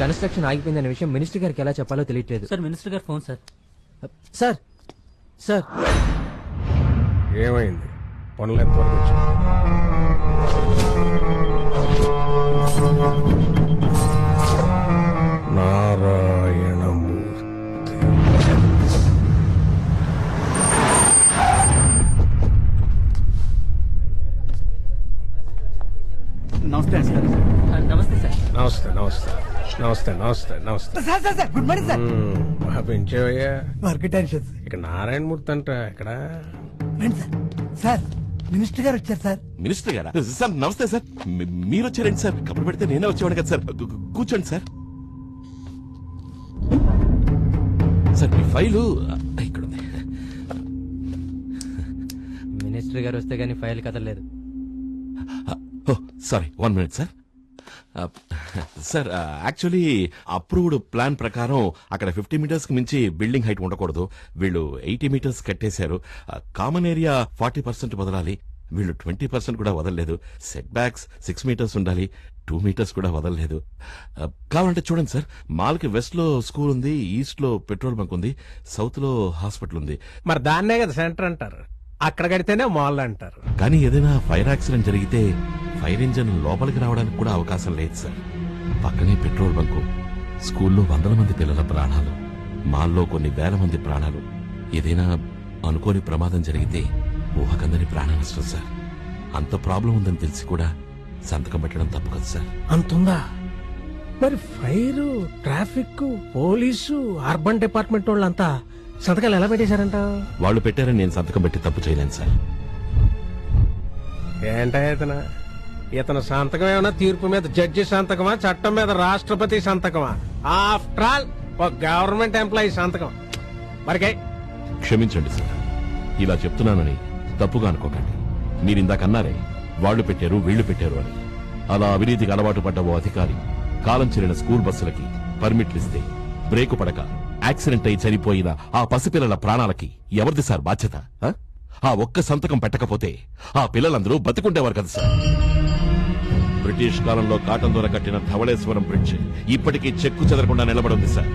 Construction ఆగిపోయిందనే విషయం minister గారికి ఎలా చెప్పాలో తెలియట్లేదు. సార్ మినిస్టర్ గారు ఫోన్ సార్. సార్ సార్ ఏమైంది? పనులు ఎంతవరకు వచ్చాయి? నారాయణమూర్తి నమస్తే సార్. నమస్తే సార్. నమస్తే నమస్తే నమస్తే నమస్తే నమస్తే sir sir sir good morning sir. పెంచావయ్యా. వర్క్ టెన్షన్ ఇక నారాయణమూర్తి అంట ఇక్కడ. రండి సార్. సార్ మినిస్టర్ గారు వచ్చారు సార్. మినిస్టర్ గారా? సార్ నమస్తే సార్. మీరు వచ్చారండి సార్. కబురు పెడితే నేనే వచ్చేవాడు కదా సార్. కూర్చోండి సార్. సార్ మీ ఫైలు ఇక్కడ ఉంది. మినిస్టర్ గారు వస్తే గానీ ఫైల్ కదలలేదు. Sorry 1 minute sir. Sir actually approved plan ప్రకారం అక్కడ 50 meters కి మించి బిల్డింగ్ హైట్ ఉండకూడదు. వీళ్ళు 80 meters కట్టేశారు. కామన్ ఏరియా 40% వదలాలి. వీళ్ళు 20% కూడా వదలలేదు. సెట్ బ్యాక్స్ 6 meters ఉండాలి. 2 meters కూడా వదలలేదు. కావాలంటే చూడండి సార్. మాల్ కి వెస్ట్ లో స్కూల్ ఉంది, ఈస్ట్ లో పెట్రోల్ బంక్ ఉంది, సౌత్ లో హాస్పిటల్ ఉంది. మరి దాన్నే కదా సెంటర్ అంటారు. అక్కడ కడితేనే మాల్ అంటారు. కానీ ఏదైనా ఫైర్ యాక్సిడెంట్ జరిగితే ఫైర్ ఇంజన్ లోపలికి రావడానికి కూడా అవకాశం లేదు సార్. పక్కనే పెట్రోల్ బంకు, స్కూల్లో 100 మంది పిల్లల ప్రాణాలు, మాల్లో కొన్ని వేల మంది ప్రాణాలు. ఏదైనా అనుకోని ప్రమాదం జరిగితే ఊహకందని ప్రాణ నష్టం సార్. అంత ప్రాబ్లం ఉందని తెలిసి కూడా సంతకం పెట్టడం తప్పు కదా సార్. అంతుందా? మరి fire, traffic, police, urban department వాళ్ళంతా సంతకాలు ఎలా పెట్టేశారంట? వాళ్ళు పెట్టారని నేను సంతకం పెట్టి తప్పు చేయలేను సార్. ఏంటా ఇతను సంతకం ఏమైనా తీర్పు మీద జడ్జి సంతకమా, చట్టం మీద రాష్ట్రపతి సంతకమా? ఆఫ్టర్ ఆల్ ఒక గవర్నమెంట్ ఎంప్లాయీ సంతకం. మరికై క్షమించండి సార్. ఇలా చెప్తున్నానని తప్పుగా అనుకోకండి. మీరిందాక అన్నారే వాళ్ళు పెట్టారు వీళ్లు పెట్టారు అని. అలా అవినీతికి అలవాటు పడ్డ ఓ అధికారి కాలం చెల్లిన స్కూల్ బస్సులకి పర్మిట్లిస్తే బ్రేకు పడక యాక్సిడెంట్ అయి చనిపోయిన ఆ పసిపిల్లల ప్రాణాలకి ఎవరిది సార్ బాధ్యత? ఆ ఒక్క సంతకం పెట్టకపోతే ఆ పిల్లలందరూ బతికుండేవారు కదా సార్. బ్రిటిష్ కాలంలో కాటన్ దొర కట్టిన ధవళేశ్వరం బ్రిడ్జ్ ఇప్పటికీ చెక్కు చెదరకుండా నిలబడింది సార్.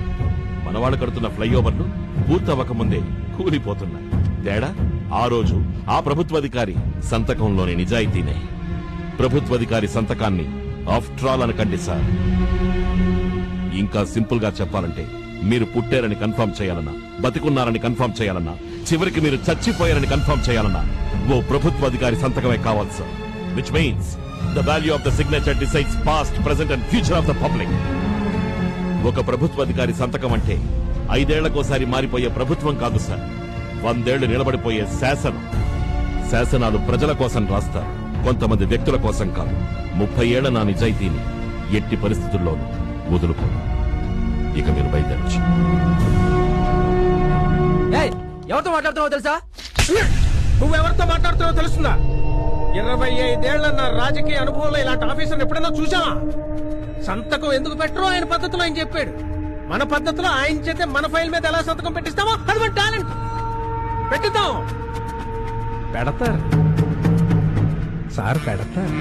మనవాళ్ళు కడుతున్న ఫ్లైఓవర్లు పూర్తవ్వకముందే కూలిపోతున్నాయి. తేడా ఆ రోజు ఆ ప్రభుత్వాధికారి సంతకంలోని నిజాయితీనే. ప్రభుత్వాధికారి సంతకాన్ని ఆఫ్టర్ ఆల్ అనకండి సార్. ఇంకా సింపుల్ గా చెప్పాలంటే మీరు పుట్టారని కన్ఫర్మ్ చేయాలన్నా, బతికున్నారని కన్ఫర్మ్ చేయాలన్నా, చివరికి మీరు చచ్చిపోయారని కన్ఫర్మ్ చేయాలన్నా ఓ ప్రభుత్వాధికారి సంతకమే కావాలి sir. Which means the value of the signature decides past, present and future of the public. ఒక ప్రభుత్వాధికారి సంతకం అంటే 5 ఏళ్లకోసారి మారిపోయే ప్రభుత్వం కాదు సార్. 100 ఏళ్లు నిలబడిపోయే శాసనం. శాసనాలు ప్రజల కోసం రాస్తారు, కొంతమంది వ్యక్తుల కోసం కాదు. 30 ఏళ్ల నా నిజాయితీని ఎట్టి పరిస్థితుల్లోనూ వదులుకోను. ఇక మీరు బయలుదేరచ్చు. ఎవరితో మాట్లాడుతున్నావో తెలుసా? నువ్వెవరితో మాట్లాడుతున్నావో తెలుస్తుందా? 25 ఏళ్ల నా రాజకీయ అనుభవంలో ఇలాంటి ఆఫీసర్ ఎప్పుడైనా చూసావా? సంతకం ఎందుకు పెట్టరో ఆయన పద్ధతిలో ఆయన చెప్పాడు. మన పద్ధతిలో ఆయన చేతే మన ఫైల్ మీద ఎలా సంతకం పెట్టిస్తామో అది మన టాలెంట్. పెట్టిద్దాం. పెడతారు సార్, పెడతారు.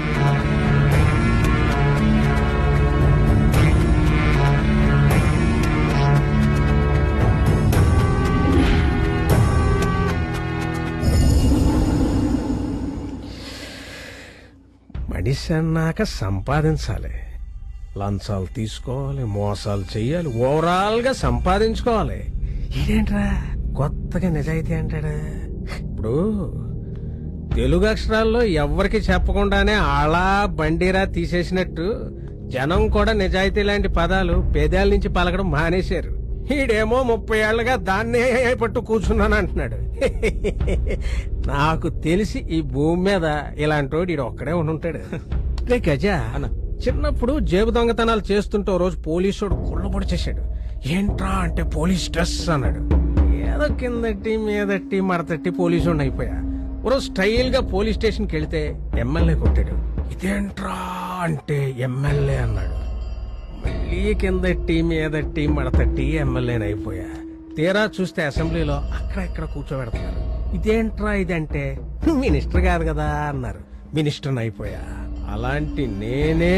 మనిషి అన్నాక సంపాదించాలి. లంచాలు తీసుకోవాలి, మోసాలు చెయ్యాలి, ఓవరాల్ గా సంపాదించుకోవాలి. ఇదేంట్రా కొత్తగా నిజాయితీ అంటాడు? ఇప్పుడు తెలుగు అక్షరాల్లో ఎవ్వరికి చెప్పకుండానే అలా బండిరా తీసేసినట్టు జనం కూడా నిజాయితీ లాంటి పదాలు పేదాల నుంచి పలకడం మానేశారు. ఈడేమో 30 ఏళ్లుగా దాన్నే పట్టు కూర్చున్నాను అంటున్నాడు. నాకు తెలిసి ఈ భూమి మీద ఇలాంటోడు ఈడు ఒక్కడే ఉండుంటాడు. రే గజా, చిన్నప్పుడు జేబు దొంగతనాలు చేస్తుంటే ఓ రోజు పోలీసుడు కుళ్ళబొడి చేశాడు. ఏంట్రా అంటే పోలీస్ డ్రెస్ అన్నాడు. ఏదో కిందట్టి మీదట్టి మడతట్టి పోలీసుడిని అయిపోయా. ఓ రోజు స్టైల్ గా పోలీస్ స్టేషన్కి వెళితే ఎమ్మెల్యే కొట్టాడు. ఇదేంట్రా అంటే ఎమ్మెల్యే అన్నాడు. మళ్ళీ కిందట్టి మీదట్టి మడతట్టి ఎమ్మెల్యేనైపోయా. తీరా చూస్తే అసెంబ్లీలో అక్కడ ఇక్కడ కూర్చోబెడతారు. ఇదేంట్రా ఇదంటే నువ్వు మినిస్టర్ కాదు కదా అన్నారు. మినిస్టర్ అయిపోయా. అలాంటి నేనే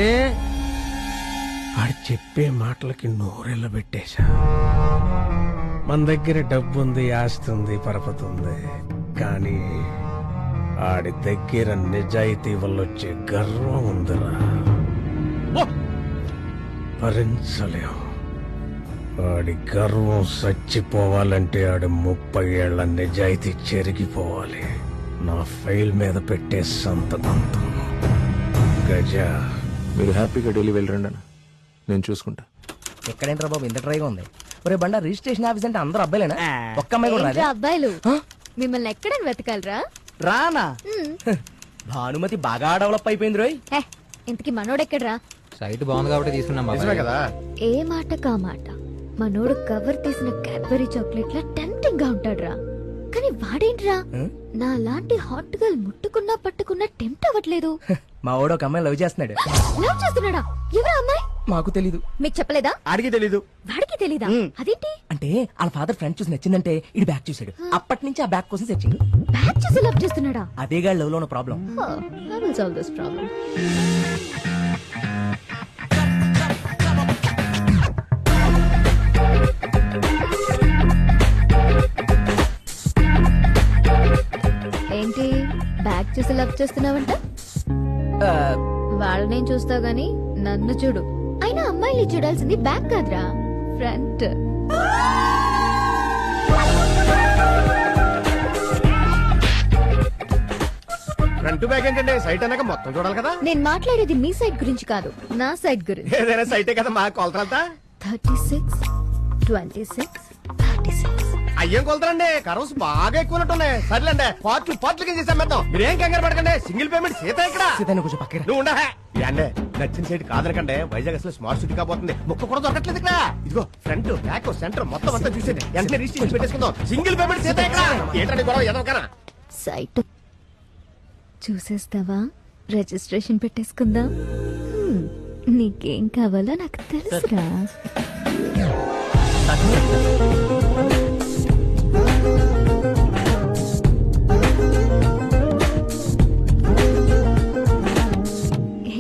ఆడు చెప్పే మాటలకి నోరెళ్ళ పెట్టేశా. మన దగ్గర డబ్బుంది, ఆస్తి ఉంది, పరపతి ఉంది, కానీ ఆడి దగ్గర నిజాయితీ వల్ల వచ్చే గర్వం ఉందిరా, భరించలేం. ఆడి గర్వం చచ్చిపోవాలంటే ఆడి 30 ఏళ్ల నిజాయితీ చెరిగిపోవాలి. నా ఫైల్ మీద పెట్టే సంతకంతో. గజా, మీరు హ్యాపీగా ఢిల్లీ వెళ్ళరండి అన్న, నేను చూసుకుంటా. ఎక్కడేంట్రా బాబు ఇంత ట్రైగా ఉంది. ఒరే బండ రిజిస్ట్రేషన్ ఆఫీస్ అంటే అందరూ అబ్బాయిలేనా? ఒక్క అమ్మాయి కూడా రాదే? ఏంట్రా అబ్బాయిలు మిమ్మల్ని ఎక్కడని వెతకాలరా? రానా? భానుమతి బాగా డెవలప్ అయిపోయింది రోయ్. హే, ఇంతకీ మనోడెక్కడ్రా? సైట్ బాగుంది కాబట్టి తీసుకున్నాం బాబాయ్. ఏ మాట కా మాట మనోడు కవర్ తీసిన క్యాడ్బరీ చాక్లెట్ లా టెంప్టింగ్ గా ఉంటాడ్రా. కానీ వాడేంట్రా నా లాంటి హాట్ గర్ల్ ముట్టుకున్నా పట్టుకున్నా టెంప్ట్ అవ్వట్లేదు. మా వాడు ఒక అమ్మాయి లవ్ చేస్తున్నాడు. లవ్ చేస్తున్నాడా? ఎవరా అమ్మాయి? మాకు తెలీదు. మీకు చెప్పలేదా? ఆడికి తెలీదు. వాడికి తెలీదా? అదేంటి? అంటే వాళ్ళ ఫాదర్ ఫ్రెండ్ చూసి నచ్చిందంటే ఇడు బ్యాగ్ చూసాడు. అప్పటి నుంచి ఆ బ్యాగ్ కోసం సెర్చింగ్. బ్యాగ్ చూసి లవ్ చేస్తున్నాడా? అదేగా లవ్ లో ఉన్న problem. I will solve this problem. ఏంటి బ్యాగ్ చూసి లవ్ చేస్తున్నావంట? వాళ్ళనేం చూస్తావు గాని నన్ను చూడు. అయినా అమ్మాయిని చూడాల్సింది బ్యాగ్ కాదురా, ఫ్రంట్. ఫ్రంట్ బ్యాక్ ఏంటంటే సైట్ అనక మొత్తం చూడాలి కదా. నేను మాట్లాడేది మీ సైడ్ గురించి కాదు, నా సైడ్ గురించి. ఏదైనా సైటే కదా మా కొలతలంతా. 36, 26, 36. అయ్యేం కొలతలండి, కరోస్ బాగా ఎక్కువ ఉన్నాయి. సర్లేండి, పార్ట్లు కింద చేసాం మెత్తం. మీరేం కంగారు పడకండి, సింగిల్ పేమెంట్ సీత ఇక్కడ. సీతాన్ని కొంచెం పక్కన. నువ్వు ఉండే అండి, నచ్చిన సైట్ కాదనకండి. వైజాగ్ అసలు స్మార్ట్ సిటీ కాబోతుంది. ముక్క కూడా దొరకట్లేదు ఇక్కడ. ఇదిగో ఫ్రంట్ బ్యాక్ సెంటర్ మొత్తం అంతా చూసేది. వెంటనే రిజిస్ట్రేషన్ పెట్టేసుకుందాం. సింగిల్ పేమెంట్ సీత ఇక్కడ. ఏంటండి గొడవ ఎదవకరా? సైట్ చూసేస్తావా? రిజిస్ట్రేషన్ పెట్టేసుకుందాం. నీకేం కావాలో నాకు తెలుసురా.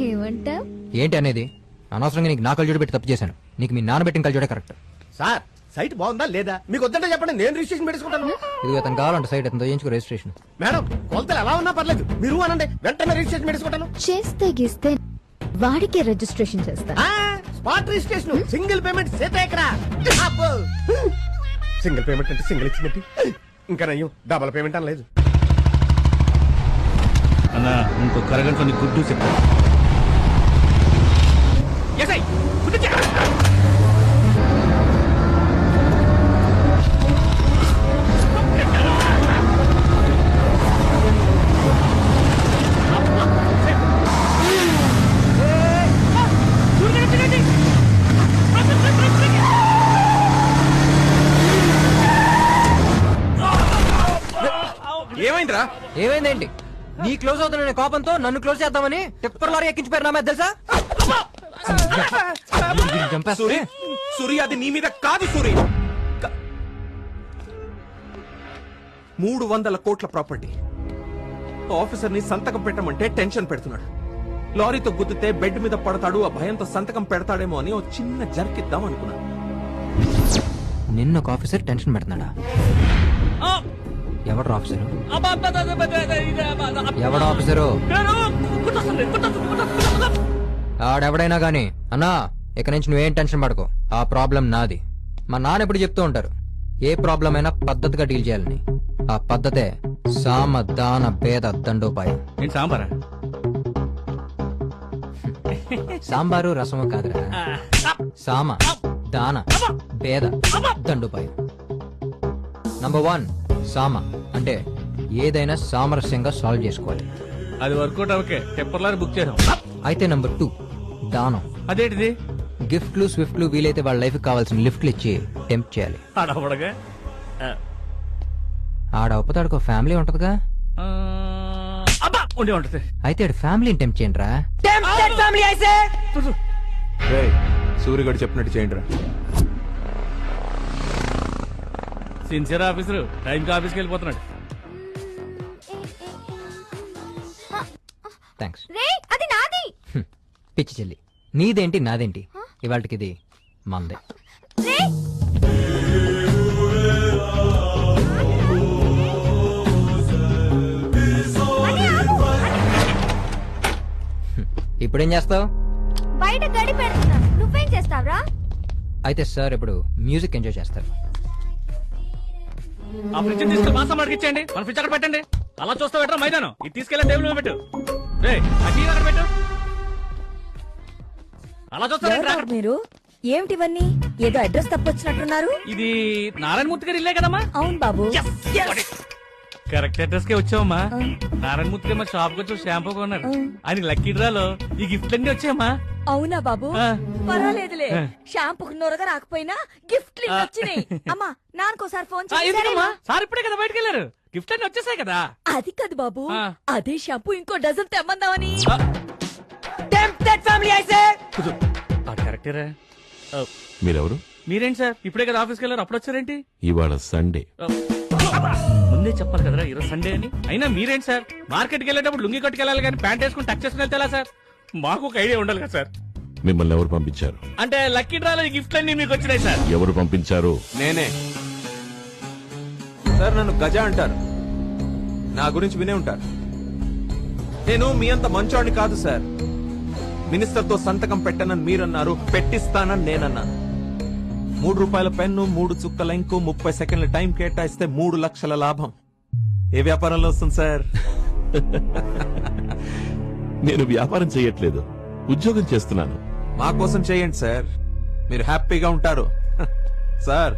ఏమంటా? ఏంటి అనేది? అనవసరంగా నీకు నా కళ్ళజోడు పెట్టి తప్పు చేశాను. నీకు మీ నాన్న పెట్టిన కళ్ళజోడే కరెక్ట్. సార్ సైట్ బాగుందా లేదా మీకు వద్దంటే చెప్పండి, నేను రిజిస్ట్రేషన్ పెట్టేసుకుంటాను. ఇది అతను కావాలంటే సైట్ అతను చేయించుకో రిజిస్ట్రేషన్. మేడం కొలతలు ఎలా ఉన్నా పర్లేదు, మీరు అనండి, వెంటనే రిజిస్ట్రేషన్ పెట్టేసుకుంటాను. చేస్తే గీస్తే వాడికే రిజిస్ట్రేషన్ చేస్తా. Spot registration, single payment Sita ఇక్కడ. సింగిల్ పేమెంట్ అంటే సింగిల్ ఇచ్చినట్టు, ఇంకా నయ్యం డబల్ పేమెంట్ అనలేదు. అన్నా ఇంకో కరగంట గుడ్డు చెప్తా. ఏమైందిరా? ఏమైందేంటి? నీ క్లోజ్ అవుతున్న కోపంతో నన్ను క్లోజ్ చేద్దామని టిప్పర్ లారీ ఎక్కించిపోయారు నా మీద తెలుసా? చంపేస్తుంది. సూరి అది నీ మీద కాదు సూరి. 300 కోట్ల ప్రాపర్టీ. ఆఫీసర్ ని సంతకం పెట్టమంటే టెన్షన్ పెడుతున్నాడు. లారీతో గుద్దితే బెడ్ మీద పడతాడు, ఆ భయంతో సంతకం పెడతాడేమో అని ఓ చిన్న జర్కిద్దాం అనుకున్నాను. నిన్న ఒక ఆఫీసర్ టెన్షన్ పెడుతున్నాడా? ఎవడు ఆఫీసరు? ఎవడు ఆఫీసరు? ఆడెవడైనా గాని అన్నా, ఇక నుంచి నువ్వేం టెన్షన్ పడకు. ఆ ప్రాబ్లం నాది. మా నాన్న ఎప్పుడు చెప్తూ ఉంటారు, ఏ ప్రాబ్లం అయినా పద్ధతిగా డీల్ చేయాలని. ఆ పద్ధతే సామ దాన భేద దండోపాయం. ఏంటి సాంబారా? సాంబారు రసము కాదురా, సామ దాన భేద దండోపాయం. నంబర్ 1 సామ అంటే ఏదైనా సామరస్యంగా సాల్వ్ చేసుకోవాలి. అది వర్కౌట్ అవకే టెంపర్లారీ బుక్ చేసాం. అయితే నంబర్ 2 దానం. అదేంటిది? గిఫ్ట్లు స్విఫ్ట్లు వీలైతే వాళ్ళ లైఫ్ కావాల్సిన లిఫ్ట్లు ఇచ్చి టెంప్ట్ చేయాలి. ఆడపడగా ఆడ ఒప్పతాడుకో ఫ్యామిలీ ఉంటదిగా. ఉండే ఉంటది. అయితే ఆడు ఫ్యామిలీని టెంప్ట్ చేయండి రా. సూర్యగడు చెప్పినట్టు చేయండి రా. సిన్సియర్ ఆఫీసర్ టైంకి ఆఫీస్కి వెళ్ళిపోతున్నాడు. రే, అది నాది. పిచ్చి చెల్లి, నీదేంటి నాదేంటి? ఇవాళకి ఇది మందే. ఇప్పుడేం చేస్తావు? బయట గడి పెడుతున్నా, నువ్వేం చేస్తావురా? అయితే సార్ ఇప్పుడు మ్యూజిక్ ఎంజాయ్ చేస్తారు. ఆ ఫ్రిడ్జ్ తీసుకెళ్ళి మాసం అడిగించండి, మన ఫ్రిడ్జ్ అక్కడ పెట్టండి. అలా చూస్తా పెట్టరా మైదానం, ఇది తీసుకెళ్ళి టేబుల్ మీద పెట్టు. రేయ్, ఆ టీవీ అక్కడ పెట్టు. అలా చూస్తా ఎవరు మీరు? ఏమిటివన్నీ? ఏదో అడ్రస్ తప్పొచ్చినట్టున్నారు. ఇది నారాయణమూర్తి గారి ఇల్లే కదమ్మా? అవును బాబు. కరెక్ట్ అడ్రస్ కే వచ్చావమ్మా. నారాయణమూర్తి గారు మా షాప్ కి వచ్చి షాంపూ కొన్నారు. ఆయన లక్కీ డ్రాలో ఈ గిఫ్ట్ అన్ని వచ్చాయమ్మా. అవునా బాబు? ఆ. పర్వాలేదులే, షాంపూకి నొరగా రాకపోయినా గిఫ్ట్లు ఇన్ని వచ్చినాయి. అమ్మా, నాన్నకోసారి ఫోన్ ఎందుకమ్మా? చేసి. సార్ ఇప్పుడే కదా బయటకు వెళ్ళారు, గిఫ్ట్ అన్ని వచ్చేసాయి కదా. అది కాదు బాబు, ఆ. అదే షాంపూ ఇంకో డజన్ తెమ్మందామని. కూర్చో. ఆ కరెక్టేరా. మీరెవరు? మీరేంటి సార్ ఇప్పుడే కదా ఆఫీస్కి వెళ్ళారు, అప్పుడు వచ్చారేంటి? ఇవాళ సండే. ముందే చెప్పాలి కదరా ఈరోజు సండే అని. అయినా మీరేంటి సార్ మార్కెట్కి వెళ్ళేటప్పుడు లుంగి కట్టుకెళ్ళాలి కానీ ప్యాంట్ వేసుకుని టచ్ చేసుకుని వెళ్తే సార్? మాకు ఒక ఐడియా ఉండాలి కదా సార్. మిమ్మల్ని ఎవరు పంపించారు? అంటే లక్కీ డ్రాలో ఈ గిఫ్ట్ అన్ని మీకు వచ్చినాయి సార్. ఎవరు పంపించారు? నేనే సార్. నన్ను గజ అంటారు, నా గురించి వినే ఉంటారు. నేను మీ అంత మంచోడిని కాదు సార్. మినిస్టర్ తో సంతకం పెట్టనని మీరన్నారు, పెట్టిస్తానని నేనన్నాను. 3 రూపాయల పెన్ను, 3 చుక్కల ఇంకు, 30 సెకండ్ల టైం కేటాయిస్తే 3 లక్షల లాభం. ఏ వ్యాపారంలో వస్తుంది సార్? నేను వ్యాపారం చేయట్లేదు, ఉద్యోగం చేస్తున్నాను. మా కోసం చేయండి సార్, మీరు హ్యాపీగా ఉంటారు. సార్,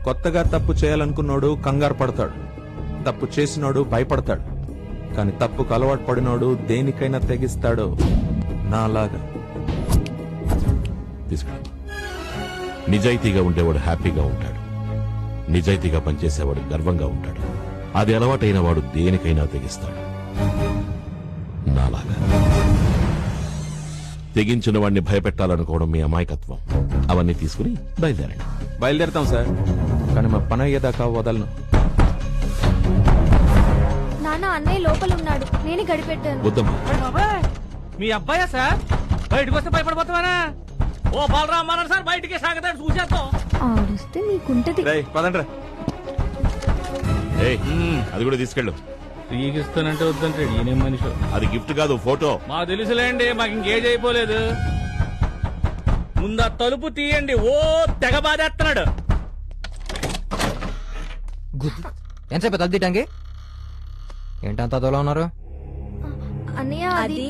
కొత్తగా తప్పు చేయాలనుకున్నోడు కంగారు పడతాడు, తప్పు చేసినోడు భయపడతాడు. కానీ తప్పుకు అలవాటు పడినోడు దేనికైనా తెగిస్తాడు, నాలాగా. తీసుకురా. నిజాయితీగా ఉండేవాడు హ్యాపీగా ఉంటాడు, నిజాయితీగా పనిచేసేవాడు గర్వంగా ఉంటాడు. అది అలవాటైన వాడు దేనికైనా తెగిస్తాడు, నాలాగా. తెగించిన వాడిని భయపెట్టాలనుకోవడం మీ అమాయకత్వం. అవన్నీ తీసుకుని బయలుదేరండి. బయలుదేరుతాం సార్, కానీ మా పని అయ్యేదాకా వదలను. నాన్న, అన్నయ్య లోపల ఉన్నాడు, నేనే గడిపెట్టాను. వద్దమ్మా. మీ అబ్బాయా సార్? బయటకు వస్తే భయపడిపోతావారా? ఓ బాలరామ్ అన్నాడు సార్, బయటికి సాగతాడు, చూసేస్తాం. ఆడిస్తే నీకుంటది. రేయ్, పదండ్రా. ఏయ్, అది కూడా తీసుకెళ్ళు. ఫ్రీకి ఇస్తానంటే వద్దంటే ఈయనేం మనిషి. అది గిఫ్ట్ కాదు, ఫోటో. మాకు తెలుసులేండి, మాకు ఇంకేజ్ అయిపోలేదు. ముందు ఆ తలుపు తీయండి. ఓ తెగ బాధేస్తున్నాడు. ఎంతసేపు తలుపు తీయటానికి? ఏంటంత దూరం ఉన్నారు? అన్నయ్య, అది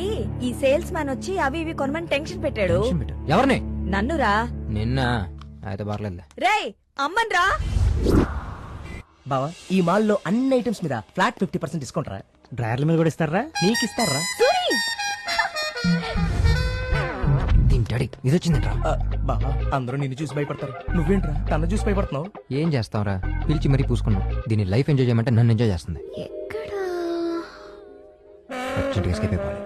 ఈ సేల్స్ మ్యాన్ వచ్చి అవి ఇవి కొనమని టెన్షన్ పెట్టాడు. ఎవరిని? నన్నురా. నిన్న అయితే పర్లేదులే. రేయ్, అమ్మన్ రా. బావా, ఈ మాల్ లో అన్ని ఐటమ్స్ మీద ఫ్లాట్ 50% డిస్కౌంట్ రా. డ్రైవర్ల మీద కూడా ఇస్తారా? నీకు ఇస్తారా? తింటాడి ఇది వచ్చిందంట్రా. బావా, అందరూ నిన్ను చూసి భయపడతారు, నువ్వేంట్రా తన చూసి భయపడుతున్నావు? ఏం చేస్తావురా, పిలిచి మరీ పూసుకున్నావు. దీన్ని లైఫ్ ఎంజాయ్ చేయమంటే నన్ను ఎంజాయ్ చేస్తుంది. ఎక్కడా? అర్జెంట్గా ఎస్కేప్ అయిపోవాలి.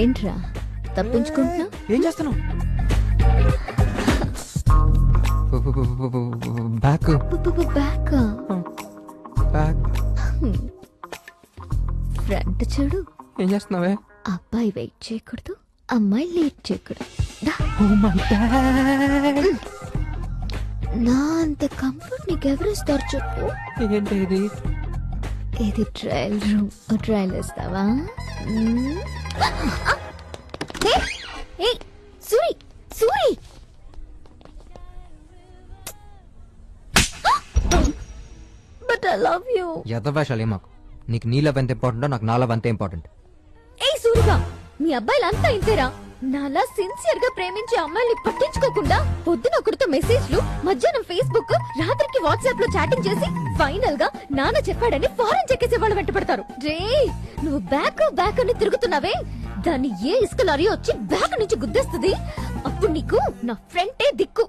ఏంట్రా తప్పించుకుంటున్నా? ఏం చేస్తున్నావు? Back back back. ఫ్రంట్ చూడు. ఏం చేస్తున్నావే? అబ్బాయి వెయిట్ చేయకూడదు, అమ్మాయి లేట్ చేయకూడదు. దా. నా అంత కంఫర్ట్ నీకెవరిస్తారు చెప్పు? ఏంటి ఇది? ఇది ట్రయల్ రూమ్. ట్రయల్ ఇస్తావా? Suri Suri, but I love you. యథవేషాలు మాకు. నీకు నీ లవ్ ఎంత ఇంపార్టెంటో నాకు నా లవ్ అంతే ఇంపార్టెంట్. ఏయ్ సూరిగా, మీ అబ్బాయిలంతా ఇంతేరా? నాలా సిన్సియర్ గా ప్రేమించే అమ్మాయిని పట్టించుకోకుండా పొద్దున ఒకరితో మెసేజ్లు, మధ్యాహ్నం ఫేస్బుక్, రాత్రికి వాట్సాప్ లో చాటింగ్ చేసి ఫైనల్ గా నాన్న చెప్పాడని ఫారెన్ చెక్కేసే వాళ్ళు వెంటపడతారు. రే, నువ్వు బ్యాక్ బ్యాక్ అని తిరుగుతున్నావే, దాన్ని ఏ ఇసుక లారీ వచ్చి బ్యాక్ నుంచి గుద్దేస్తుంది. అప్పుడు నీకు నా ఫ్రెండే దిక్కు.